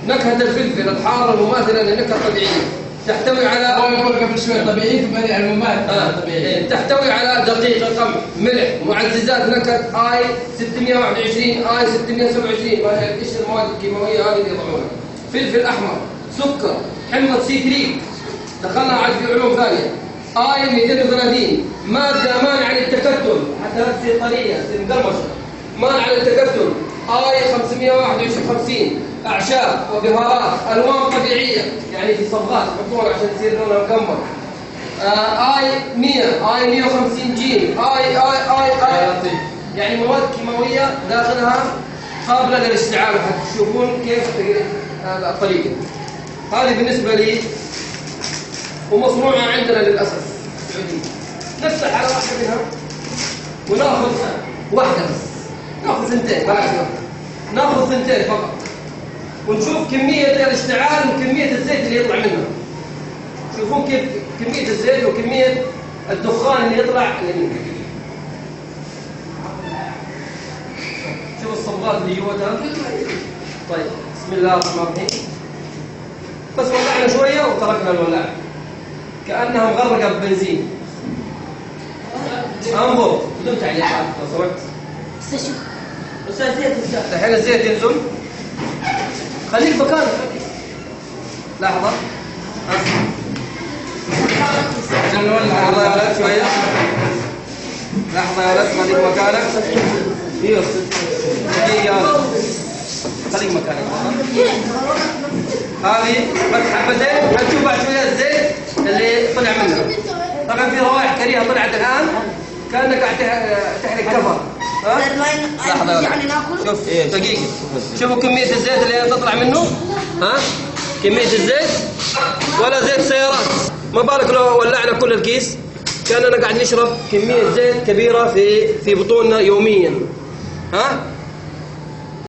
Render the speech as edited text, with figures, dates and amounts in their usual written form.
نكهة الفلفل الحارة المماثلة للنكهة الطبيعية، تحتوي على يقول قبل شوي طبيعي ثم المماثل طبيعي. تحتوي على دقيق، قمح، ملح، معززات نكهة اي 621 اي 627. ما هي ايش المواد الكيماوية هذه اللي يضعونها؟ فلفل احمر، سكر، حمض سيتريك، دخلنا عاد في علوم ثانية، اي 230، مادة مانعة للتكتل حتى لا تصير طرية تصير مقرمشة، مانعة للتكتل اي 551، اعشاب وبهارات، الوان طبيعية يعني في صبغات يحطونها عشان تصير لونها مقمر، اي 100 اي 150 جيم اي يعني مواد كيماوية داخلها قابلة للاشتعال، حتشوفون كيف الطريقة هذه بالنسبة لي، ومصنوعة عندنا للأسف السعودية. نفتح على واحدة منها وناخذ واحدة بس، ناخذ ثنتين بلاش ناخذ ثنتين فقط، ونشوف كمية الاشتعال وكمية الزيت اللي يطلع منها. شوفون كيف كمية الزيت وكمية الدخان اللي يطلع منها. شوف الصبغات اللي جوتها. طيب بسم الله الرحمن الرحيم. بس ولعنا شوية وتركنا الولاعة كأنها مغرقة ببنزين. انظر بدون تعليقات لو سمحت. بس الزيت الحين الزيت ينزل. خليك مكانك. لحظة. عشان نولع. لحظة يا ولد شوية. لحظة يا ولد خليك مكانك. ايوه دقيقة يا ولد. خليك مكانك. هذه بس حبتين حتشوف بعد شوية الزيت اللي طلع منها. طبعا في روائح كريهة طلعت الآن كأنك قاعد تحرق كفر. لحظة يعني شوف دقيقة. شوفوا كمية الزيت اللي تطلع منه. ها كمية الزيت ولا زيت سيارات. ما بالك لو ولعنا كل الكيس كأننا قاعد نشرب كمية زيت كبيرة في بطوننا يوميا. ها